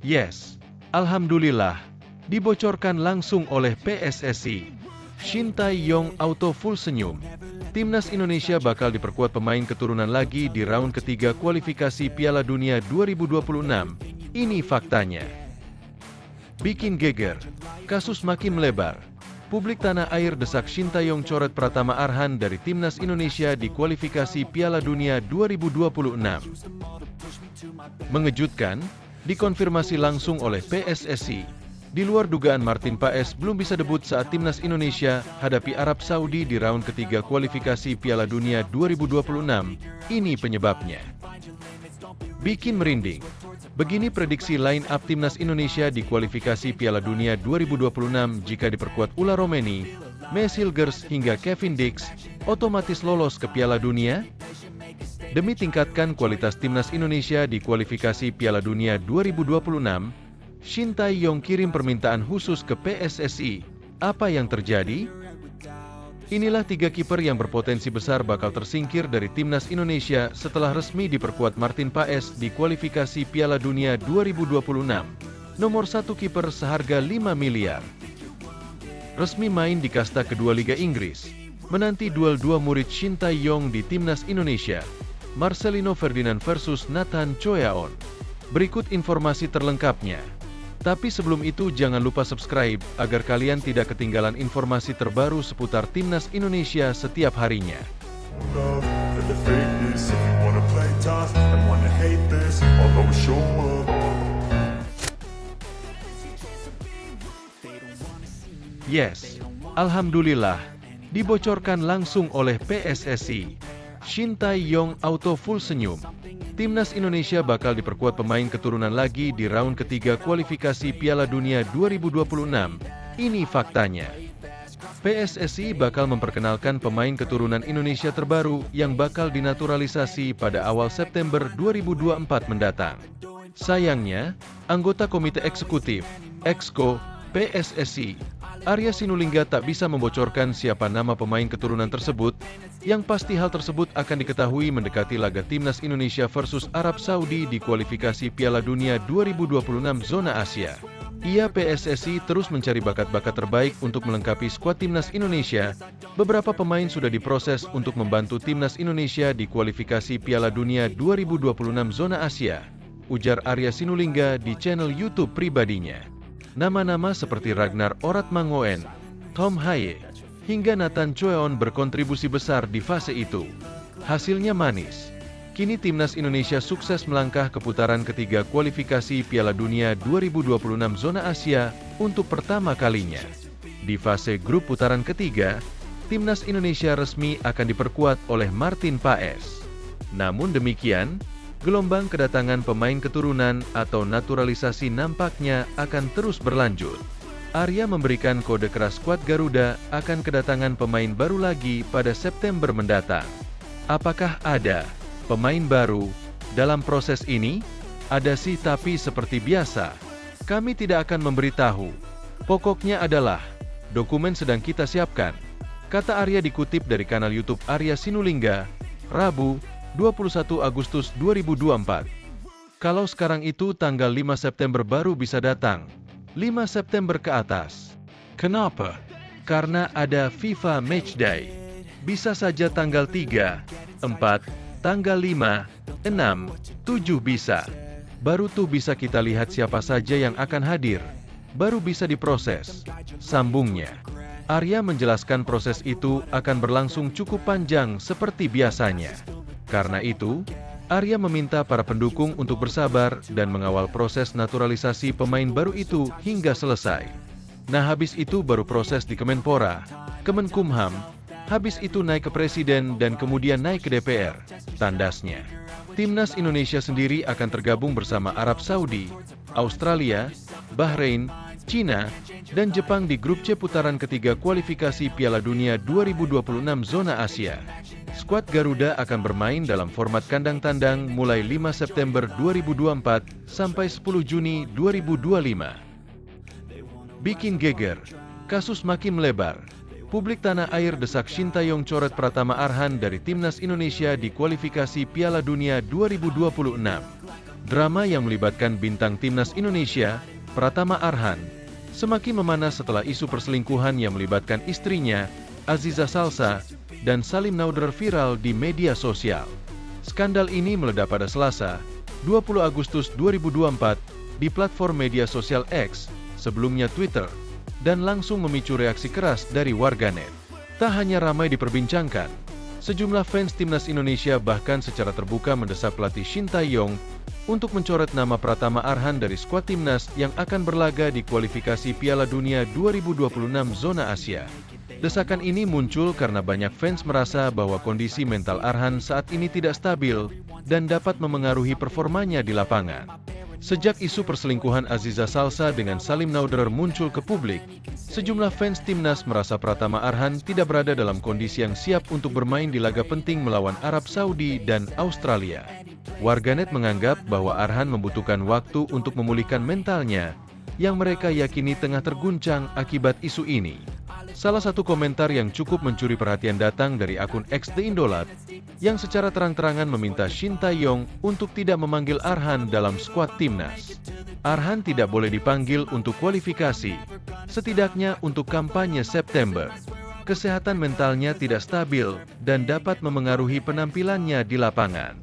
Yes, alhamdulillah, dibocorkan langsung oleh PSSI. Shin Tae-yong auto full senyum. Timnas Indonesia bakal diperkuat pemain keturunan lagi di round ketiga kualifikasi Piala Dunia 2026. Ini faktanya. Bikin geger. Kasus makin melebar. Publik tanah air desak Shin Tae-yong coret Pratama Arhan dari Timnas Indonesia di kualifikasi Piala Dunia 2026. Mengejutkan, dikonfirmasi langsung oleh PSSI. Di luar dugaan, Martin Paes belum bisa debut saat Timnas Indonesia hadapi Arab Saudi di round ketiga kualifikasi Piala Dunia 2026. Ini penyebabnya. Bikin merinding. Begini prediksi line up Timnas Indonesia di kualifikasi Piala Dunia 2026 jika diperkuat Ula Romeni, Mes Hilgers hingga Kevin Dix, otomatis lolos ke Piala Dunia. Demi tingkatkan kualitas Timnas Indonesia di kualifikasi Piala Dunia 2026, Shin Tae-yong kirim permintaan khusus ke PSSI. Apa yang terjadi? Inilah 3 kiper yang berpotensi besar bakal tersingkir dari Timnas Indonesia setelah resmi diperkuat Martin Paes di kualifikasi Piala Dunia 2026. Nomor 1 kiper seharga 5 miliar. Resmi main di kasta kedua Liga Inggris. Menanti duel dua murid Shin Tae-yong di Timnas Indonesia. Marcelino Ferdinand versus Nathan Choyaon. Berikut informasi terlengkapnya. Tapi sebelum itu jangan lupa subscribe agar kalian tidak ketinggalan informasi terbaru seputar Timnas Indonesia setiap harinya. Yes, alhamdulillah, dibocorkan langsung oleh PSSI. Shin Tae-yong auto full senyum. Timnas Indonesia bakal diperkuat pemain keturunan lagi di round ketiga kualifikasi Piala Dunia 2026. Ini faktanya. PSSI bakal memperkenalkan pemain keturunan Indonesia terbaru yang bakal dinaturalisasi pada awal September 2024 mendatang. Sayangnya, anggota Komite Eksekutif, Exco, PSSI, Arya Sinulinga tak bisa membocorkan siapa nama pemain keturunan tersebut. Yang pasti hal tersebut akan diketahui mendekati laga Timnas Indonesia versus Arab Saudi di kualifikasi Piala Dunia 2026 zona Asia. PSSI terus mencari bakat-bakat terbaik untuk melengkapi skuad Timnas Indonesia. Beberapa pemain sudah diproses untuk membantu Timnas Indonesia di kualifikasi Piala Dunia 2026 zona Asia, ujar Arya Sinulinga di channel YouTube pribadinya. Nama-nama seperti Ragnar Oratmangoen, Tom Haye, hingga Nathan Choyaon berkontribusi besar di fase itu. Hasilnya manis. Kini Timnas Indonesia sukses melangkah ke putaran ketiga kualifikasi Piala Dunia 2026 zona Asia untuk pertama kalinya. Di fase grup putaran ketiga, Timnas Indonesia resmi akan diperkuat oleh Martin Paes. Namun demikian, gelombang kedatangan pemain keturunan atau naturalisasi nampaknya akan terus berlanjut. Arya memberikan kode keras skuad Garuda akan kedatangan pemain baru lagi pada September mendatang. Apakah ada pemain baru dalam proses ini? Ada sih, tapi seperti biasa, kami tidak akan memberitahu. Pokoknya adalah, dokumen sedang kita siapkan, kata Arya dikutip dari kanal YouTube Arya Sinulinga, Rabu, 21 Agustus 2024. Kalau sekarang itu tanggal 5 September baru bisa datang. 5 September ke atas. Kenapa? Karena ada FIFA Matchday. Bisa saja tanggal 3, 4, tanggal 5, 6, 7 bisa. Baru tuh bisa kita lihat siapa saja yang akan hadir. Baru bisa diproses. Sambungnya. Arya menjelaskan proses itu akan berlangsung cukup panjang seperti biasanya. Karena itu, Arya meminta para pendukung untuk bersabar dan mengawal proses naturalisasi pemain baru itu hingga selesai. Nah, habis itu baru proses di Kemenpora, Kemenkumham, habis itu naik ke Presiden dan kemudian naik ke DPR, tandasnya. Timnas Indonesia sendiri akan tergabung bersama Arab Saudi, Australia, Bahrain, Cina, dan Jepang di grup C putaran ketiga kualifikasi Piala Dunia 2026 zona Asia. Skuad Garuda akan bermain dalam format kandang tandang mulai 5 September 2024 sampai 10 Juni 2025. Bikin geger, kasus makin melebar. Publik tanah air desak Shin Tae-yong coret Pratama Arhan dari Timnas Indonesia di kualifikasi Piala Dunia 2026. Drama yang melibatkan bintang timnas Indonesia, Pratama Arhan, semakin memanas setelah isu perselingkuhan yang melibatkan istrinya, Aziza Salsa, dan Salim Naudar viral di media sosial. Skandal ini meledak pada Selasa, 20 Agustus 2024, di platform media sosial X, sebelumnya Twitter, dan langsung memicu reaksi keras dari warganet. Tak hanya ramai diperbincangkan, sejumlah fans timnas Indonesia bahkan secara terbuka mendesak pelatih Shin Tae-yong untuk mencoret nama Pratama Arhan dari skuad timnas yang akan berlaga di kualifikasi Piala Dunia 2026 zona Asia. Desakan ini muncul karena banyak fans merasa bahwa kondisi mental Arhan saat ini tidak stabil dan dapat memengaruhi performanya di lapangan. Sejak isu perselingkuhan Aziza Salsa dengan Salim Naudar muncul ke publik, sejumlah fans timnas merasa Pratama Arhan tidak berada dalam kondisi yang siap untuk bermain di laga penting melawan Arab Saudi dan Australia. Warganet menganggap bahwa Arhan membutuhkan waktu untuk memulihkan mentalnya, yang mereka yakini tengah terguncang akibat isu ini. Salah satu komentar yang cukup mencuri perhatian datang dari akun X The Indolat, yang secara terang-terangan meminta Shin Tae-yong untuk tidak memanggil Arhan dalam skuad timnas. Arhan tidak boleh dipanggil untuk kualifikasi, setidaknya untuk kampanye September. Kesehatan mentalnya tidak stabil dan dapat memengaruhi penampilannya di lapangan.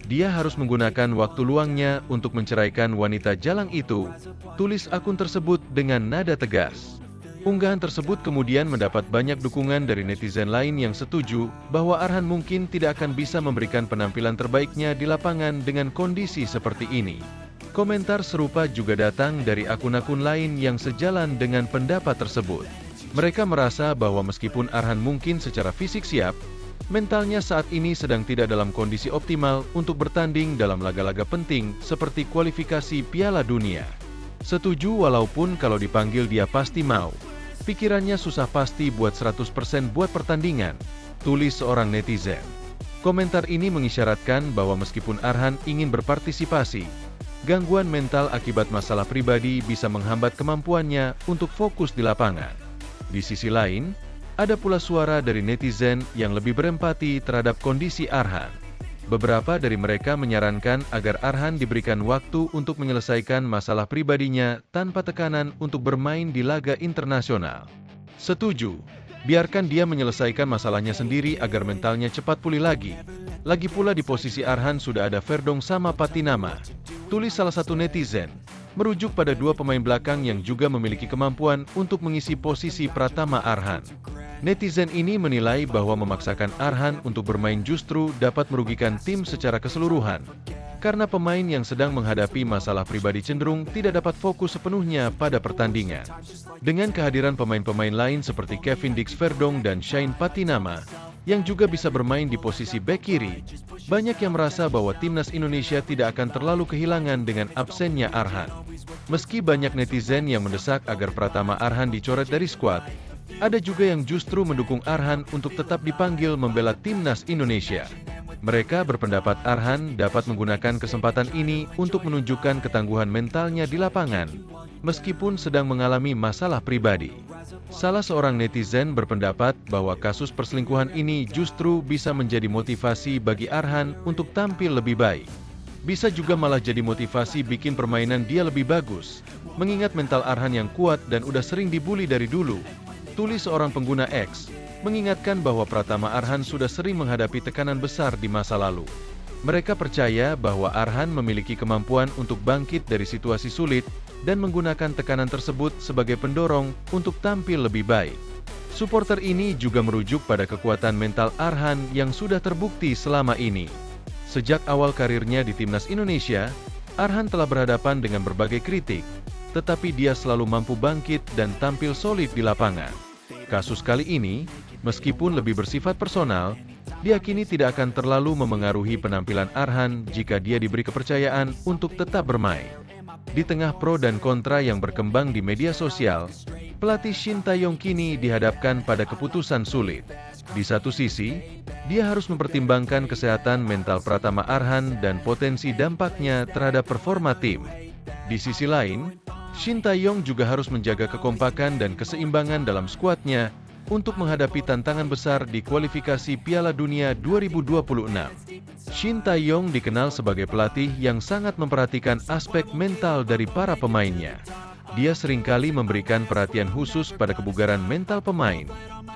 Dia harus menggunakan waktu luangnya untuk menceraikan wanita jalang itu, tulis akun tersebut dengan nada tegas. Unggahan tersebut kemudian mendapat banyak dukungan dari netizen lain yang setuju bahwa Arhan mungkin tidak akan bisa memberikan penampilan terbaiknya di lapangan dengan kondisi seperti ini. Komentar serupa juga datang dari akun-akun lain yang sejalan dengan pendapat tersebut. Mereka merasa bahwa meskipun Arhan mungkin secara fisik siap, mentalnya saat ini sedang tidak dalam kondisi optimal untuk bertanding dalam laga-laga penting seperti kualifikasi Piala Dunia. Setuju walaupun kalau dipanggil dia pasti mau. Pikirannya susah pasti buat 100% buat pertandingan, tulis seorang netizen. Komentar ini mengisyaratkan bahwa meskipun Arhan ingin berpartisipasi, gangguan mental akibat masalah pribadi bisa menghambat kemampuannya untuk fokus di lapangan. Di sisi lain, ada pula suara dari netizen yang lebih berempati terhadap kondisi Arhan. Beberapa dari mereka menyarankan agar Arhan diberikan waktu untuk menyelesaikan masalah pribadinya tanpa tekanan untuk bermain di laga internasional. Setuju, biarkan dia menyelesaikan masalahnya sendiri agar mentalnya cepat pulih lagi. Lagi pula di posisi Arhan sudah ada Verdong sama Patinama, tulis salah satu netizen, merujuk pada dua pemain belakang yang juga memiliki kemampuan untuk mengisi posisi Pratama Arhan. Netizen ini menilai bahwa memaksakan Arhan untuk bermain justru dapat merugikan tim secara keseluruhan, karena pemain yang sedang menghadapi masalah pribadi cenderung tidak dapat fokus sepenuhnya pada pertandingan. Dengan kehadiran pemain-pemain lain seperti Kevin Dix Verdong dan Shane Patinama, yang juga bisa bermain di posisi bek kiri, banyak yang merasa bahwa timnas Indonesia tidak akan terlalu kehilangan dengan absennya Arhan. Meski banyak netizen yang mendesak agar Pratama Arhan dicoret dari skuad, ada juga yang justru mendukung Arhan untuk tetap dipanggil membela timnas Indonesia. Mereka berpendapat Arhan dapat menggunakan kesempatan ini untuk menunjukkan ketangguhan mentalnya di lapangan, meskipun sedang mengalami masalah pribadi. Salah seorang netizen berpendapat bahwa kasus perselingkuhan ini justru bisa menjadi motivasi bagi Arhan untuk tampil lebih baik. Bisa juga malah jadi motivasi bikin permainan dia lebih bagus, mengingat mental Arhan yang kuat dan udah sering dibully dari dulu, tulis seorang pengguna X, mengingatkan bahwa Pratama Arhan sudah sering menghadapi tekanan besar di masa lalu. Mereka percaya bahwa Arhan memiliki kemampuan untuk bangkit dari situasi sulit dan menggunakan tekanan tersebut sebagai pendorong untuk tampil lebih baik. Supporter ini juga merujuk pada kekuatan mental Arhan yang sudah terbukti selama ini. Sejak awal karirnya di timnas Indonesia, Arhan telah berhadapan dengan berbagai kritik, tetapi dia selalu mampu bangkit dan tampil solid di lapangan. Kasus kali ini, meskipun lebih bersifat personal, diyakini tidak akan terlalu memengaruhi penampilan Arhan jika dia diberi kepercayaan untuk tetap bermain. Di tengah pro dan kontra yang berkembang di media sosial, pelatih Shin Tae-yong kini dihadapkan pada keputusan sulit. Di satu sisi, dia harus mempertimbangkan kesehatan mental Pratama Arhan dan potensi dampaknya terhadap performa tim. Di sisi lain, Shin Tae-yong juga harus menjaga kekompakan dan keseimbangan dalam skuadnya untuk menghadapi tantangan besar di kualifikasi Piala Dunia 2026. Shin Tae-yong dikenal sebagai pelatih yang sangat memperhatikan aspek mental dari para pemainnya. Dia seringkali memberikan perhatian khusus pada kebugaran mental pemain,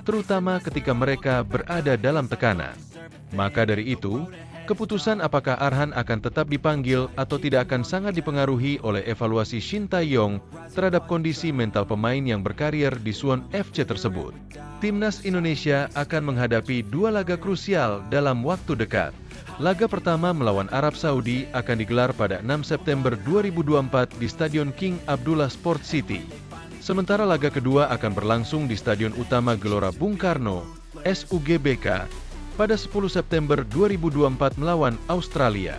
terutama ketika mereka berada dalam tekanan. Maka dari itu, keputusan apakah Arhan akan tetap dipanggil atau tidak akan sangat dipengaruhi oleh evaluasi Shin Tae-yong terhadap kondisi mental pemain yang berkarir di Suwon FC tersebut. Timnas Indonesia akan menghadapi dua laga krusial dalam waktu dekat. Laga pertama melawan Arab Saudi akan digelar pada 6 September 2024 di Stadion King Abdullah Sport City. Sementara laga kedua akan berlangsung di Stadion Utama Gelora Bung Karno, SUGBK, pada 10 September 2024 melawan Australia.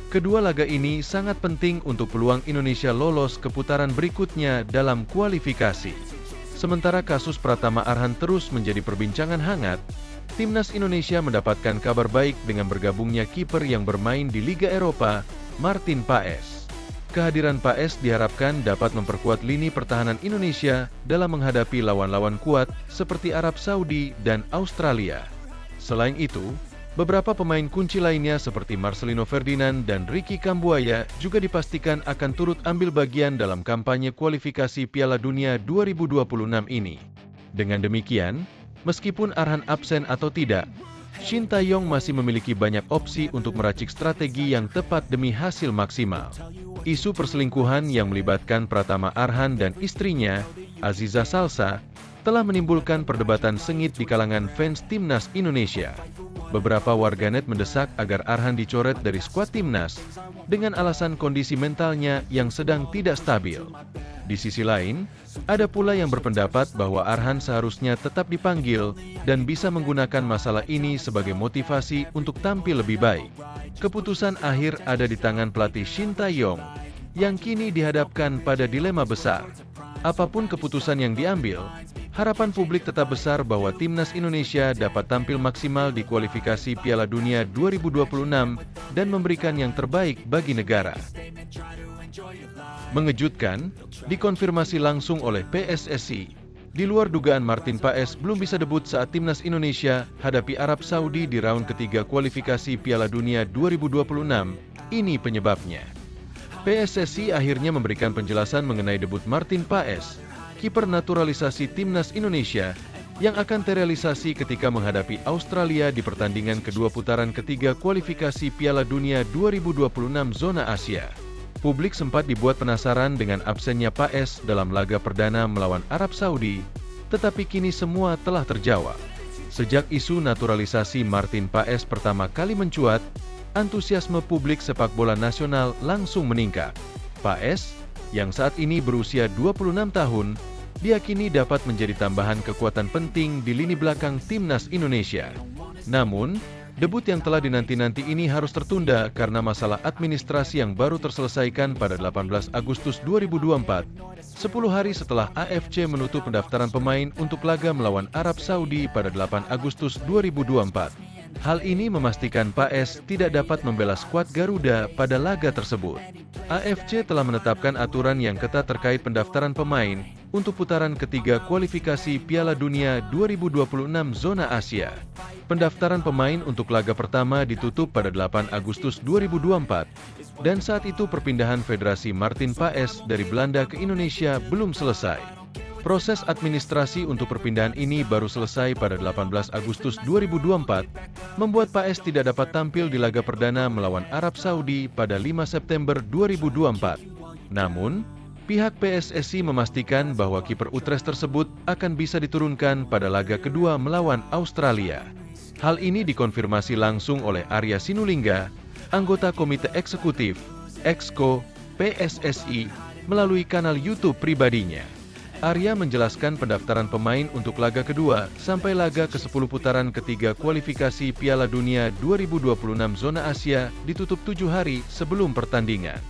Kedua laga ini sangat penting untuk peluang Indonesia lolos ke putaran berikutnya dalam kualifikasi. Sementara kasus Pratama Arhan terus menjadi perbincangan hangat, Timnas Indonesia mendapatkan kabar baik dengan bergabungnya kiper yang bermain di Liga Eropa, Martin Paes. Kehadiran Paes diharapkan dapat memperkuat lini pertahanan Indonesia dalam menghadapi lawan-lawan kuat seperti Arab Saudi dan Australia. Selain itu, beberapa pemain kunci lainnya seperti Marcelino Ferdinand dan Ricky Kambuaya juga dipastikan akan turut ambil bagian dalam kampanye kualifikasi Piala Dunia 2026 ini. Dengan demikian, meskipun Arhan absen atau tidak, Shin Tae-yong masih memiliki banyak opsi untuk meracik strategi yang tepat demi hasil maksimal. Isu perselingkuhan yang melibatkan Pratama Arhan dan istrinya, Aziza Salsa, telah menimbulkan perdebatan sengit di kalangan fans Timnas Indonesia. Beberapa warganet mendesak agar Arhan dicoret dari skuad Timnas dengan alasan kondisi mentalnya yang sedang tidak stabil. Di sisi lain, ada pula yang berpendapat bahwa Arhan seharusnya tetap dipanggil dan bisa menggunakan masalah ini sebagai motivasi untuk tampil lebih baik. Keputusan akhir ada di tangan pelatih Shin Tae-yong, yang kini dihadapkan pada dilema besar. Apapun keputusan yang diambil, harapan publik tetap besar bahwa Timnas Indonesia dapat tampil maksimal di kualifikasi Piala Dunia 2026 dan memberikan yang terbaik bagi negara. Mengejutkan, dikonfirmasi langsung oleh PSSI. Di luar dugaan, Martin Paes belum bisa debut saat Timnas Indonesia hadapi Arab Saudi di raun ketiga kualifikasi Piala Dunia 2026. Ini penyebabnya. PSSI akhirnya memberikan penjelasan mengenai debut Martin Paes, kiper naturalisasi Timnas Indonesia, yang akan terrealisasi ketika menghadapi Australia di pertandingan kedua putaran ketiga kualifikasi Piala Dunia 2026 zona Asia. Publik sempat dibuat penasaran dengan absennya Paes dalam laga perdana melawan Arab Saudi, tetapi kini semua telah terjawab. Sejak isu naturalisasi Martin Paes pertama kali mencuat, antusiasme publik sepak bola nasional langsung meningkat. Paes, yang saat ini berusia 26 tahun, diyakini dapat menjadi tambahan kekuatan penting di lini belakang Timnas Indonesia. Namun, debut yang telah dinanti-nanti ini harus tertunda karena masalah administrasi yang baru terselesaikan pada 18 Agustus 2024, 10 hari setelah AFC menutup pendaftaran pemain untuk laga melawan Arab Saudi pada 8 Agustus 2024. Hal ini memastikan Paes tidak dapat membela skuad Garuda pada laga tersebut. AFC telah menetapkan aturan yang ketat terkait pendaftaran pemain untuk putaran ketiga kualifikasi Piala Dunia 2026 zona Asia. Pendaftaran pemain untuk laga pertama ditutup pada 8 Agustus 2024, dan saat itu perpindahan Federasi Martin Paes dari Belanda ke Indonesia belum selesai. Proses administrasi untuk perpindahan ini baru selesai pada 18 Agustus 2024, membuat Paes tidak dapat tampil di laga perdana melawan Arab Saudi pada 5 September 2024. Namun, pihak PSSI memastikan bahwa kiper Utrecht tersebut akan bisa diturunkan pada laga kedua melawan Australia. Hal ini dikonfirmasi langsung oleh Arya Sinulinga, anggota Komite Eksekutif, Exco, PSSI, melalui kanal YouTube pribadinya. Arya menjelaskan pendaftaran pemain untuk laga kedua sampai laga ke-10 putaran ketiga kualifikasi Piala Dunia 2026 zona Asia ditutup 7 hari sebelum pertandingan.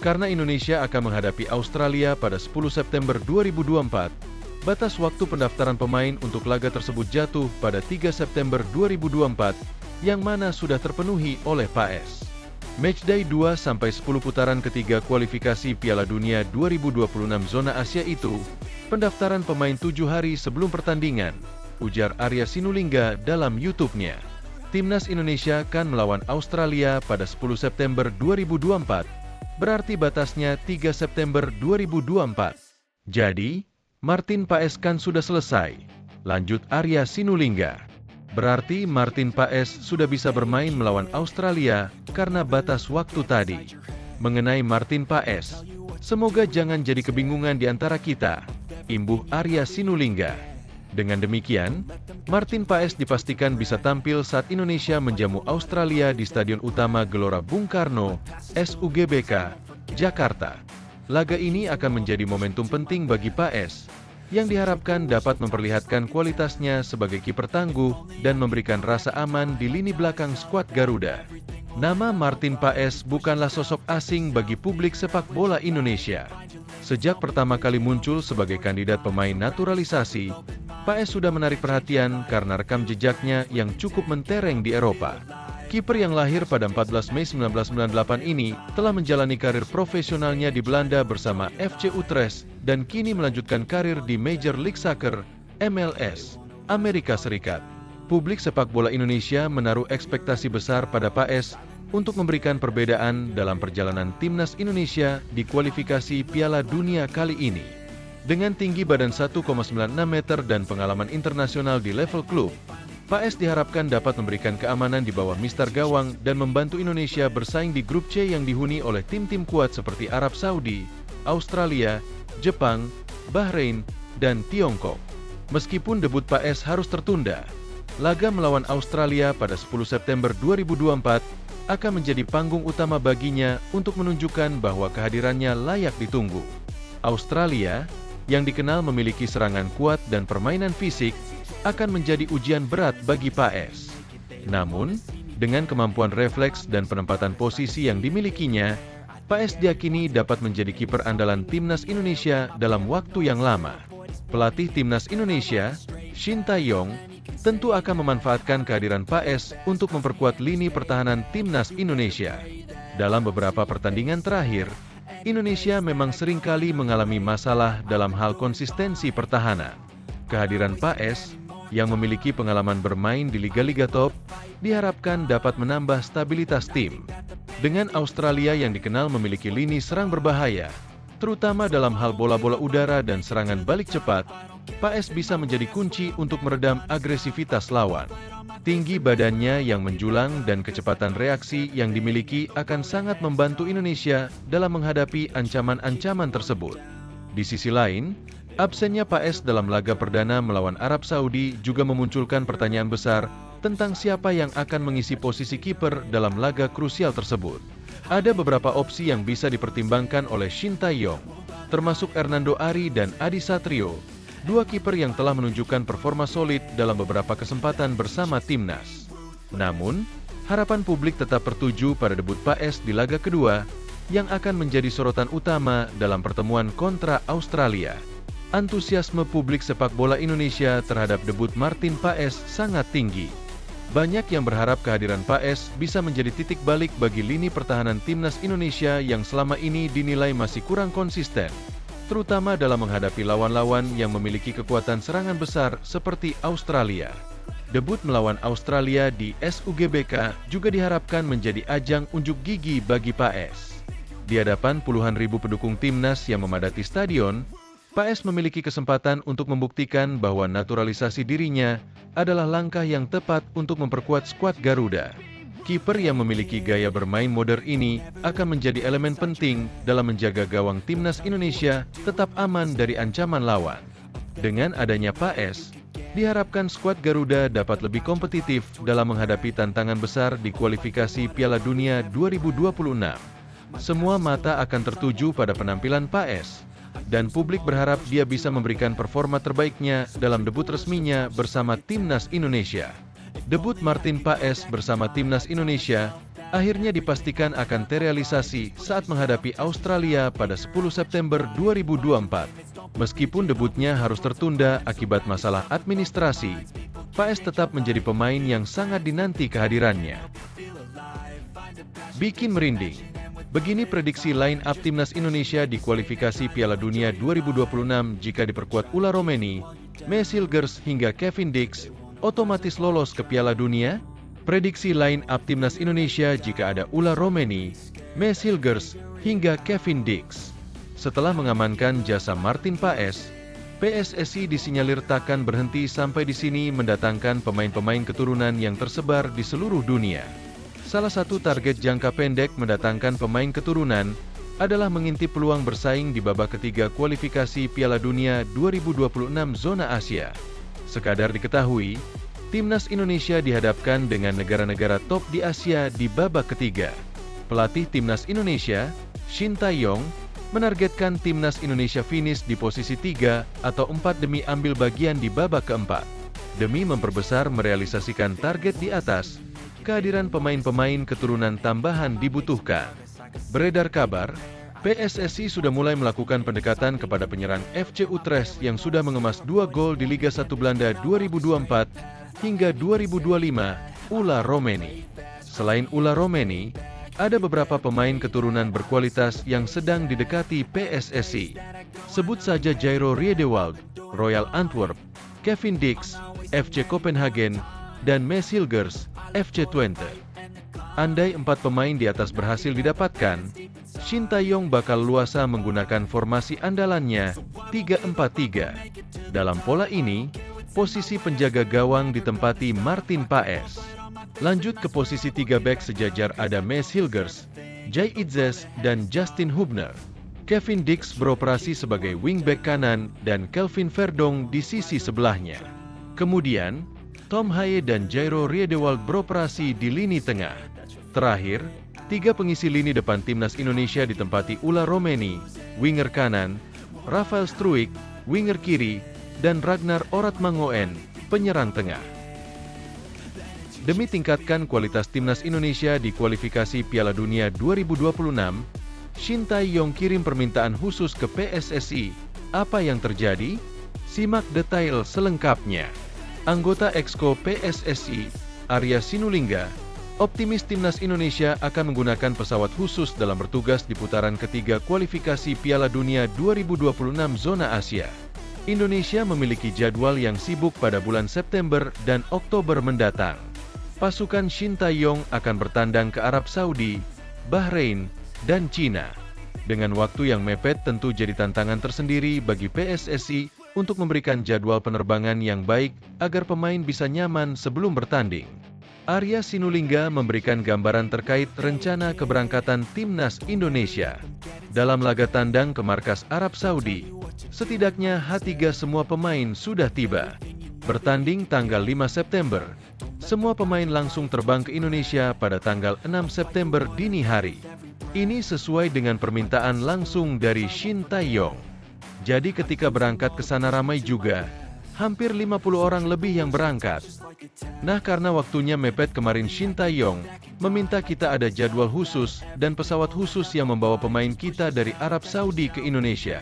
Karena Indonesia akan menghadapi Australia pada 10 September 2024, batas waktu pendaftaran pemain untuk laga tersebut jatuh pada 3 September 2024, yang mana sudah terpenuhi oleh Paes. Matchday 2-10 putaran ketiga kualifikasi Piala Dunia 2026 zona Asia itu, pendaftaran pemain 7 hari sebelum pertandingan, ujar Arya Sinulinga dalam YouTube-nya. Timnas Indonesia akan melawan Australia pada 10 September 2024, berarti batasnya 3 September 2024. Jadi, Martin Paes kan sudah selesai, lanjut Arya Sinulinga. Berarti Martin Paes sudah bisa bermain melawan Australia karena batas waktu tadi. Mengenai Martin Paes, semoga jangan jadi kebingungan di antara kita, imbuh Arya Sinulinga. Dengan demikian, Martin Paes dipastikan bisa tampil saat Indonesia menjamu Australia di Stadion Utama Gelora Bung Karno, SUGBK, Jakarta. Laga ini akan menjadi momentum penting bagi Paes, yang diharapkan dapat memperlihatkan kualitasnya sebagai kiper tangguh dan memberikan rasa aman di lini belakang skuad Garuda. Nama Martin Paes bukanlah sosok asing bagi publik sepak bola Indonesia. Sejak pertama kali muncul sebagai kandidat pemain naturalisasi, Paes sudah menarik perhatian karena rekam jejaknya yang cukup mentereng di Eropa. Kiper yang lahir pada 14 Mei 1998 ini telah menjalani karir profesionalnya di Belanda bersama FC Utrecht dan kini melanjutkan karir di Major League Soccer, MLS, Amerika Serikat. Publik sepak bola Indonesia menaruh ekspektasi besar pada Paes untuk memberikan perbedaan dalam perjalanan timnas Indonesia di kualifikasi Piala Dunia kali ini. Dengan tinggi badan 1,96 meter dan pengalaman internasional di level klub, Paes diharapkan dapat memberikan keamanan di bawah mister gawang dan membantu Indonesia bersaing di grup C yang dihuni oleh tim-tim kuat seperti Arab Saudi, Australia, Jepang, Bahrain, dan Tiongkok. Meskipun debut Paes harus tertunda, laga melawan Australia pada 10 September 2024 akan menjadi panggung utama baginya untuk menunjukkan bahwa kehadirannya layak ditunggu. Australia, yang dikenal memiliki serangan kuat dan permainan fisik, akan menjadi ujian berat bagi Paes. Namun, dengan kemampuan refleks dan penempatan posisi yang dimilikinya, Paes diyakini dapat menjadi kiper andalan timnas Indonesia dalam waktu yang lama. Pelatih timnas Indonesia, Shin Tae-yong, tentu akan memanfaatkan kehadiran Paes untuk memperkuat lini pertahanan timnas Indonesia. Dalam beberapa pertandingan terakhir, Indonesia memang seringkali mengalami masalah dalam hal konsistensi pertahanan. Kehadiran Paes, yang memiliki pengalaman bermain di liga-liga top, diharapkan dapat menambah stabilitas tim. Dengan Australia yang dikenal memiliki lini serang berbahaya, terutama dalam hal bola-bola udara dan serangan balik cepat, Paes bisa menjadi kunci untuk meredam agresivitas lawan. Tinggi badannya yang menjulang dan kecepatan reaksi yang dimiliki akan sangat membantu Indonesia dalam menghadapi ancaman-ancaman tersebut. Di sisi lain, absennya Paes dalam laga perdana melawan Arab Saudi juga memunculkan pertanyaan besar tentang siapa yang akan mengisi posisi kiper dalam laga krusial tersebut. Ada beberapa opsi yang bisa dipertimbangkan oleh Shin Tae-yong, termasuk Hernando Ari dan Adi Satrio, dua kiper yang telah menunjukkan performa solid dalam beberapa kesempatan bersama timnas. Namun, harapan publik tetap tertuju pada debut Paes di laga kedua, yang akan menjadi sorotan utama dalam pertemuan kontra Australia. Antusiasme publik sepak bola Indonesia terhadap debut Martin Paes sangat tinggi. Banyak yang berharap kehadiran Paes bisa menjadi titik balik bagi lini pertahanan timnas Indonesia yang selama ini dinilai masih kurang konsisten, terutama dalam menghadapi lawan-lawan yang memiliki kekuatan serangan besar seperti Australia. Debut melawan Australia di SUGBK juga diharapkan menjadi ajang unjuk gigi bagi Paes. Di hadapan puluhan ribu pendukung timnas yang memadati stadion, Paes memiliki kesempatan untuk membuktikan bahwa naturalisasi dirinya adalah langkah yang tepat untuk memperkuat skuad Garuda. Kiper yang memiliki gaya bermain modern ini akan menjadi elemen penting dalam menjaga gawang timnas Indonesia tetap aman dari ancaman lawan. Dengan adanya Paes, diharapkan skuad Garuda dapat lebih kompetitif dalam menghadapi tantangan besar di kualifikasi Piala Dunia 2026. Semua mata akan tertuju pada penampilan Paes, dan publik berharap dia bisa memberikan performa terbaiknya dalam debut resminya bersama timnas Indonesia. Debut Martin Paes bersama timnas Indonesia akhirnya dipastikan akan terrealisasi saat menghadapi Australia pada 10 September 2024. Meskipun debutnya harus tertunda akibat masalah administrasi, Paes tetap menjadi pemain yang sangat dinanti kehadirannya. Bikin merinding. Begini prediksi line up timnas Indonesia di kualifikasi Piala Dunia 2026 jika diperkuat Ula Romeni, Silgers hingga Kevin Dix otomatis lolos ke Piala Dunia? Prediksi line-up timnas Indonesia jika ada Ula Romeni, Silgers hingga Kevin Dix. Setelah mengamankan jasa Martin Paes, PSSI disinyalir takkan berhenti sampai di sini mendatangkan pemain-pemain keturunan yang tersebar di seluruh dunia. Salah satu target jangka pendek mendatangkan pemain keturunan adalah mengintip peluang bersaing di babak ketiga kualifikasi Piala Dunia 2026 zona Asia. Sekadar diketahui, timnas Indonesia dihadapkan dengan negara-negara top di Asia di babak ketiga. Pelatih timnas Indonesia, Shin Tae-yong, menargetkan timnas Indonesia finish di posisi 3 atau 4 demi ambil bagian di babak keempat. Demi memperbesar merealisasikan target di atas, kehadiran pemain-pemain keturunan tambahan dibutuhkan. Beredar kabar, PSSI sudah mulai melakukan pendekatan kepada penyerang FC Utrecht yang sudah mengemas 2 gol di Liga 1 Belanda 2024 hingga 2025, Ula Romeni. Selain Ula Romeni, ada beberapa pemain keturunan berkualitas yang sedang didekati PSSI. Sebut saja Jairo Riedewald, Royal Antwerp, Kevin Dix, FC Copenhagen, dan Silgers, FC Twente. Andai 4 pemain di atas berhasil didapatkan, Shin Tae-yong bakal luasa menggunakan formasi andalannya 3-4-3. Dalam pola ini, posisi penjaga gawang ditempati Martin Paes. Lanjut ke posisi 3 bek sejajar ada Silgers, Jay Itzes, dan Justin Hubner. Kevin Dix beroperasi sebagai wingback kanan dan Kelvin Verdong di sisi sebelahnya. Kemudian, Tom Haye dan Jairo Riedewald beroperasi di lini tengah. Terakhir, 3 pengisi lini depan timnas Indonesia ditempati Ula Romeni, winger kanan, Rafael Struijk, winger kiri, dan Ragnar Oratmangoen, penyerang tengah. Demi tingkatkan kualitas timnas Indonesia di kualifikasi Piala Dunia 2026, Shin Tae-yong kirim permintaan khusus ke PSSI. Apa yang terjadi? Simak detail selengkapnya. Anggota Exco PSSI, Arya Sinulinga, optimis timnas Indonesia akan menggunakan pesawat khusus dalam bertugas di putaran ketiga kualifikasi Piala Dunia 2026 zona Asia. Indonesia memiliki jadwal yang sibuk pada bulan September dan Oktober mendatang. Pasukan Shin Tae-yong akan bertandang ke Arab Saudi, Bahrain, dan Cina. Dengan waktu yang mepet tentu jadi tantangan tersendiri bagi PSSI untuk memberikan jadwal penerbangan yang baik agar pemain bisa nyaman sebelum bertanding. Arya Sinulinga memberikan gambaran terkait rencana keberangkatan timnas Indonesia. Dalam laga tandang ke markas Arab Saudi, setidaknya H3 semua pemain sudah tiba. Bertanding tanggal 5 September, semua pemain langsung terbang ke Indonesia pada tanggal 6 September dini hari. Ini sesuai dengan permintaan langsung dari Shin Tae-yong. Jadi ketika berangkat ke sana ramai juga, hampir 50 orang lebih yang berangkat. Nah, karena waktunya mepet kemarin Shin Tae-yong meminta kita ada jadwal khusus dan pesawat khusus yang membawa pemain kita dari Arab Saudi ke Indonesia.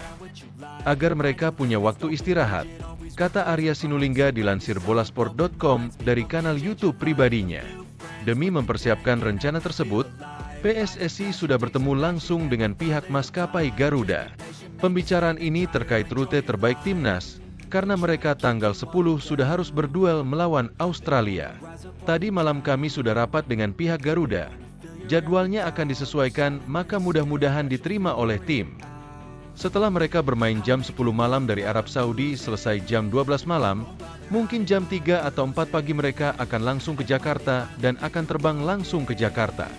Agar mereka punya waktu istirahat, kata Arya Sinulinga dilansir bolasport.com dari kanal YouTube pribadinya. Demi mempersiapkan rencana tersebut, PSSI sudah bertemu langsung dengan pihak maskapai Garuda. Pembicaraan ini terkait rute terbaik timnas, karena mereka tanggal 10 sudah harus berduel melawan Australia. Tadi malam kami sudah rapat dengan pihak Garuda. Jadwalnya akan disesuaikan, maka mudah-mudahan diterima oleh tim. Setelah mereka bermain jam 10 malam dari Arab Saudi selesai jam 12 malam, mungkin jam 3 atau 4 pagi mereka akan langsung ke Jakarta dan akan terbang langsung ke Jakarta.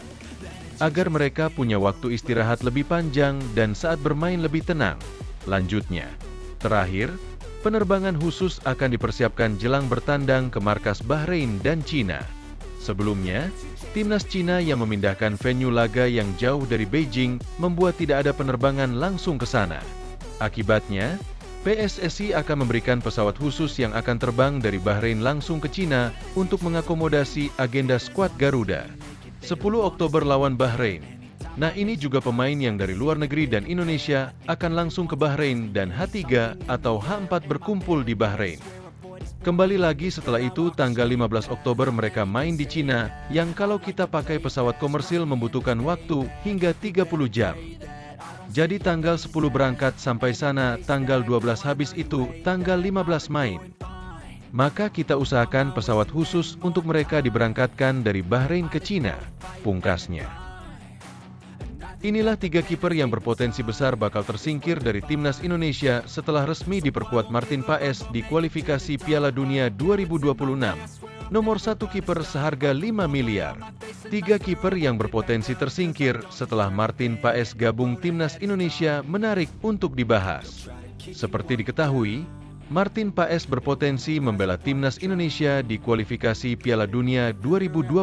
Agar mereka punya waktu istirahat lebih panjang dan saat bermain lebih tenang. Lanjutnya, terakhir, penerbangan khusus akan dipersiapkan jelang bertandang ke markas Bahrain dan Cina. Sebelumnya, timnas Cina yang memindahkan venue laga yang jauh dari Beijing membuat tidak ada penerbangan langsung ke sana. Akibatnya, PSSI akan memberikan pesawat khusus yang akan terbang dari Bahrain langsung ke Cina untuk mengakomodasi agenda skuad Garuda. 10 Oktober lawan Bahrain. Nah, ini juga pemain yang dari luar negeri dan Indonesia akan langsung ke Bahrain dan H3 atau H4 berkumpul di Bahrain. Kembali lagi setelah itu tanggal 15 Oktober mereka main di Cina yang kalau kita pakai pesawat komersil membutuhkan waktu hingga 30 jam. Jadi tanggal 10 berangkat sampai sana, tanggal 12 habis itu, tanggal 15 main. Maka kita usahakan pesawat khusus untuk mereka diberangkatkan dari Bahrain ke Cina, pungkasnya. Inilah 3 kiper yang berpotensi besar bakal tersingkir dari timnas Indonesia setelah resmi diperkuat Martin Paes di kualifikasi Piala Dunia 2026. Nomor 1 kiper seharga 5 miliar. 3 kiper yang berpotensi tersingkir setelah Martin Paes gabung timnas Indonesia menarik untuk dibahas. Seperti diketahui, Martin Paes berpotensi membela timnas Indonesia di kualifikasi Piala Dunia 2026.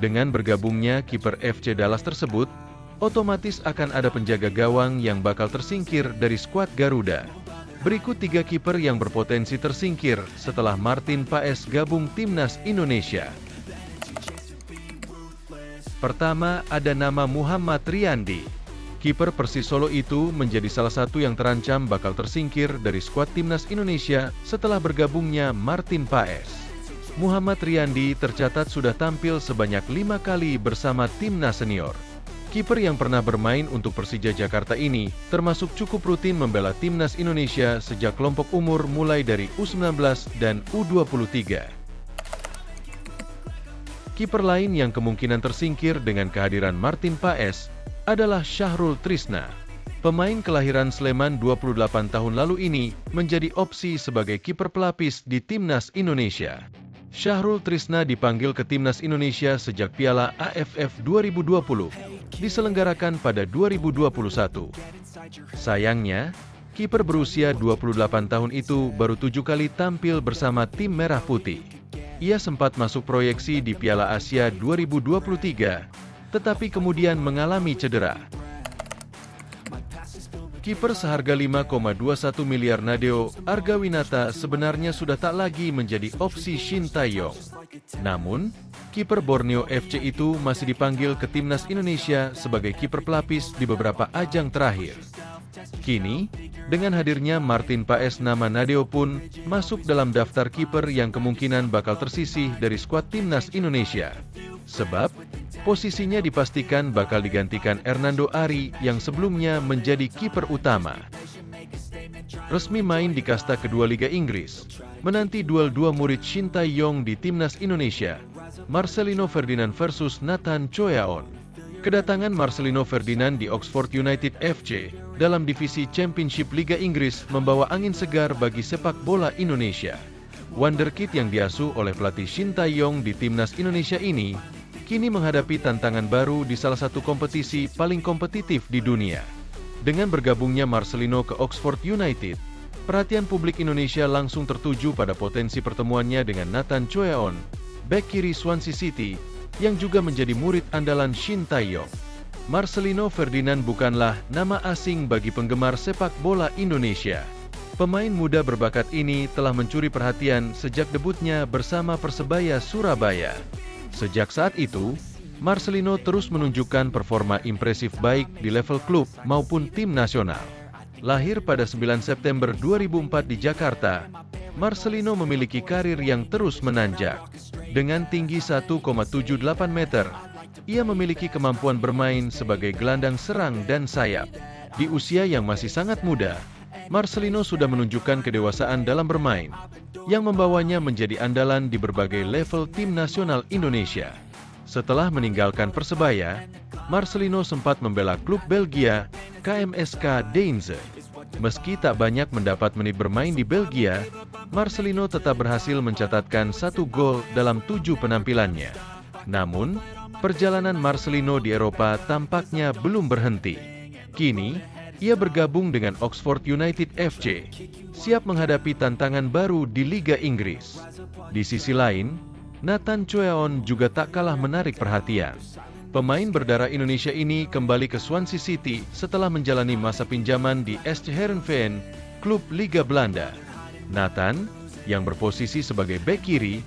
Dengan bergabungnya kiper FC Dallas tersebut, otomatis akan ada penjaga gawang yang bakal tersingkir dari skuad Garuda. Berikut 3 kiper yang berpotensi tersingkir setelah Martin Paes gabung timnas Indonesia. Pertama, ada nama Muhammad Riyandi. Kiper Persis Solo itu menjadi salah satu yang terancam bakal tersingkir dari skuad timnas Indonesia setelah bergabungnya Martin Paes. Muhammad Riyandi tercatat sudah tampil sebanyak 5 kali bersama timnas senior. Kiper yang pernah bermain untuk Persija Jakarta ini termasuk cukup rutin membela timnas Indonesia sejak kelompok umur mulai dari U19 dan U23. Kiper lain yang kemungkinan tersingkir dengan kehadiran Martin Paes adalah Syahrul Trisna. Pemain kelahiran Sleman 28 tahun lalu ini menjadi opsi sebagai kiper pelapis di timnas Indonesia. Syahrul Trisna dipanggil ke timnas Indonesia sejak Piala AFF 2020, diselenggarakan pada 2021. Sayangnya, kiper berusia 28 tahun itu baru 7 kali tampil bersama tim Merah Putih. Ia sempat masuk proyeksi di Piala Asia 2023, tetapi kemudian mengalami cedera. Kiper seharga 5,21 miliar Nadeo Argawinata sebenarnya sudah tak lagi menjadi opsi Shin Tae-yong. Namun, kiper Borneo FC itu masih dipanggil ke timnas Indonesia sebagai kiper pelapis di beberapa ajang terakhir. Kini, dengan hadirnya Martin Paes, nama Nadeo pun masuk dalam daftar kiper yang kemungkinan bakal tersisih dari skuad timnas Indonesia. Sebab, posisinya dipastikan bakal digantikan Hernando Ari yang sebelumnya menjadi kiper utama. Resmi main di kasta kedua Liga Inggris, menanti duel dua murid Shin Tae-yong di timnas Indonesia, Marcelino Ferdinand versus Nathan Choyaon. Kedatangan Marcelino Ferdinand di Oxford United FC dalam divisi Championship Liga Inggris membawa angin segar bagi sepak bola Indonesia. Wonderkid yang diasuh oleh pelatih Shin Tae-yong di timnas Indonesia ini kini menghadapi tantangan baru di salah satu kompetisi paling kompetitif di dunia. Dengan bergabungnya Marcelino ke Oxford United, perhatian publik Indonesia langsung tertuju pada potensi pertemuannya dengan Nathan Choyaon, bek kiri Swansea City, yang juga menjadi murid andalan Shin Tae-yong. Marcelino Ferdinand bukanlah nama asing bagi penggemar sepak bola Indonesia. Pemain muda berbakat ini telah mencuri perhatian sejak debutnya bersama Persebaya Surabaya. Sejak saat itu, Marcelino terus menunjukkan performa impresif baik di level klub maupun tim nasional. Lahir pada 9 September 2004 di Jakarta, Marcelino memiliki karir yang terus menanjak. Dengan tinggi 1,78 meter, ia memiliki kemampuan bermain sebagai gelandang serang dan sayap. Di usia yang masih sangat muda, Marcelino sudah menunjukkan kedewasaan dalam bermain, yang membawanya menjadi andalan di berbagai level tim nasional Indonesia. Setelah meninggalkan Persebaya, Marcelino sempat membela klub Belgia, KMSK Deinze. Meski tak banyak mendapat menit bermain di Belgia, Marcelino tetap berhasil mencatatkan 1 gol dalam 7 penampilannya. Namun, perjalanan Marcelino di Eropa tampaknya belum berhenti. Kini, ia bergabung dengan Oxford United FC, siap menghadapi tantangan baru di Liga Inggris. Di sisi lain, Nathan Choyaon juga tak kalah menarik perhatian. Pemain berdarah Indonesia ini kembali ke Swansea City setelah menjalani masa pinjaman di SC Heerenveen, klub Liga Belanda. Nathan, yang berposisi sebagai bek kiri,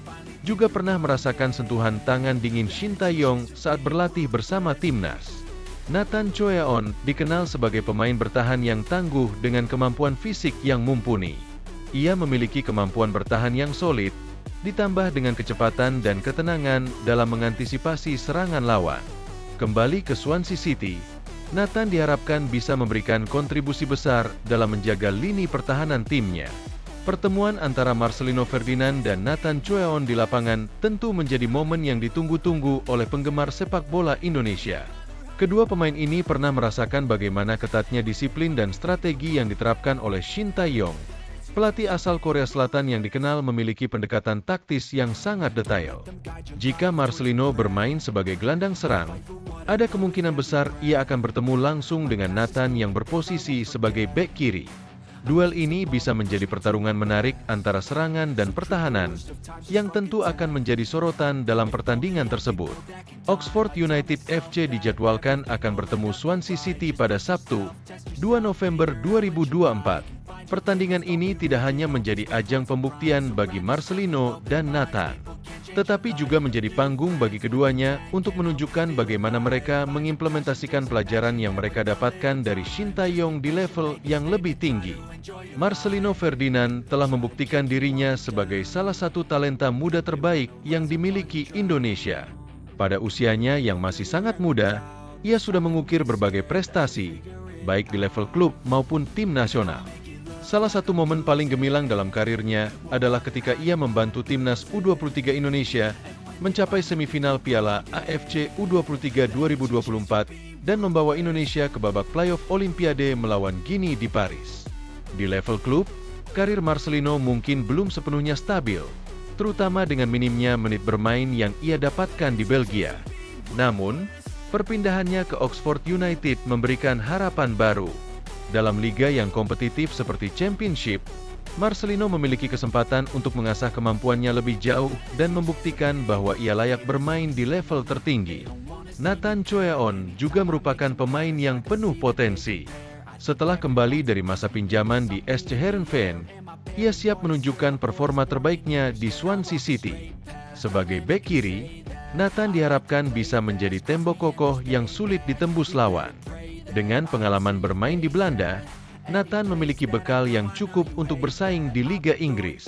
juga pernah merasakan sentuhan tangan dingin Shin Tae-yong saat berlatih bersama timnas. Nathan Choyaon dikenal sebagai pemain bertahan yang tangguh dengan kemampuan fisik yang mumpuni. Ia memiliki kemampuan bertahan yang solid, ditambah dengan kecepatan dan ketenangan dalam mengantisipasi serangan lawan. Kembali ke Swansea City, Nathan diharapkan bisa memberikan kontribusi besar dalam menjaga lini pertahanan timnya. Pertemuan antara Marcelino Ferdinand dan Nathan Choeon di lapangan tentu menjadi momen yang ditunggu-tunggu oleh penggemar sepak bola Indonesia. Kedua pemain ini pernah merasakan bagaimana ketatnya disiplin dan strategi yang diterapkan oleh Shin Tae-yong, pelatih asal Korea Selatan yang dikenal memiliki pendekatan taktis yang sangat detail. Jika Marcelino bermain sebagai gelandang serang, ada kemungkinan besar ia akan bertemu langsung dengan Nathan yang berposisi sebagai bek kiri. Duel ini bisa menjadi pertarungan menarik antara serangan dan pertahanan, yang tentu akan menjadi sorotan dalam pertandingan tersebut. Oxford United FC dijadwalkan akan bertemu Swansea City pada Sabtu, 2 November 2024. Pertandingan ini tidak hanya menjadi ajang pembuktian bagi Marcelino dan Nathan, tetapi juga menjadi panggung bagi keduanya untuk menunjukkan bagaimana mereka mengimplementasikan pelajaran yang mereka dapatkan dari Shin Tae-yong di level yang lebih tinggi. Marcelino Ferdinand telah membuktikan dirinya sebagai salah satu talenta muda terbaik yang dimiliki Indonesia. Pada usianya yang masih sangat muda, ia sudah mengukir berbagai prestasi, baik di level klub maupun tim nasional. Salah satu momen paling gemilang dalam karirnya adalah ketika ia membantu timnas U23 Indonesia mencapai semifinal Piala AFC U23 2024 dan membawa Indonesia ke babak playoff Olimpiade melawan Guinea di Paris. Di level klub, karir Marcelino mungkin belum sepenuhnya stabil, terutama dengan minimnya menit bermain yang ia dapatkan di Belgia. Namun, perpindahannya ke Oxford United memberikan harapan baru. Dalam liga yang kompetitif seperti Championship, Marcelino memiliki kesempatan untuk mengasah kemampuannya lebih jauh dan membuktikan bahwa ia layak bermain di level tertinggi. Nathan Choeon juga merupakan pemain yang penuh potensi. Setelah kembali dari masa pinjaman di SC Heerenveen, ia siap menunjukkan performa terbaiknya di Swansea City. Sebagai bek kiri, Nathan diharapkan bisa menjadi tembok kokoh yang sulit ditembus lawan. Dengan pengalaman bermain di Belanda, Nathan memiliki bekal yang cukup untuk bersaing di Liga Inggris.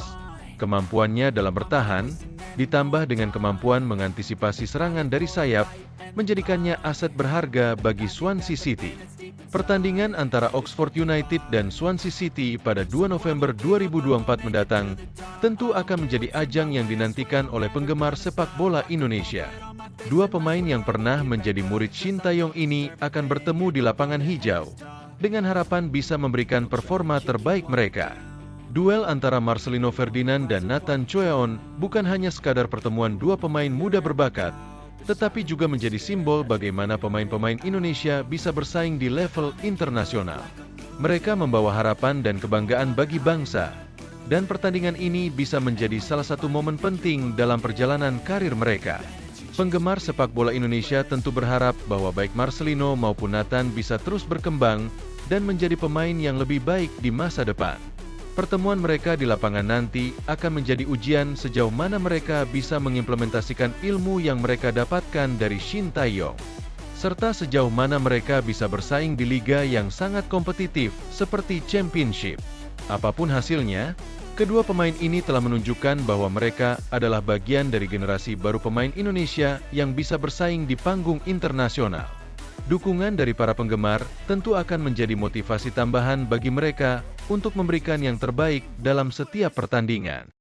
Kemampuannya dalam bertahan, ditambah dengan kemampuan mengantisipasi serangan dari sayap, menjadikannya aset berharga bagi Swansea City. Pertandingan antara Oxford United dan Swansea City pada 2 November 2024 mendatang tentu akan menjadi ajang yang dinantikan oleh penggemar sepak bola Indonesia. Dua pemain yang pernah menjadi murid Shin Tae-yong ini akan bertemu di lapangan hijau, dengan harapan bisa memberikan performa terbaik mereka. Duel antara Marcelino Ferdinand dan Nathan Choeon bukan hanya sekadar pertemuan dua pemain muda berbakat, tetapi juga menjadi simbol bagaimana pemain-pemain Indonesia bisa bersaing di level internasional. Mereka membawa harapan dan kebanggaan bagi bangsa, dan pertandingan ini bisa menjadi salah satu momen penting dalam perjalanan karir mereka. Penggemar sepak bola Indonesia tentu berharap bahwa baik Marcelino maupun Nathan bisa terus berkembang dan menjadi pemain yang lebih baik di masa depan. Pertemuan mereka di lapangan nanti akan menjadi ujian sejauh mana mereka bisa mengimplementasikan ilmu yang mereka dapatkan dari Shin Tae-yong, serta sejauh mana mereka bisa bersaing di liga yang sangat kompetitif seperti Championship. Apapun hasilnya, kedua pemain ini telah menunjukkan bahwa mereka adalah bagian dari generasi baru pemain Indonesia yang bisa bersaing di panggung internasional. Dukungan dari para penggemar tentu akan menjadi motivasi tambahan bagi mereka untuk memberikan yang terbaik dalam setiap pertandingan.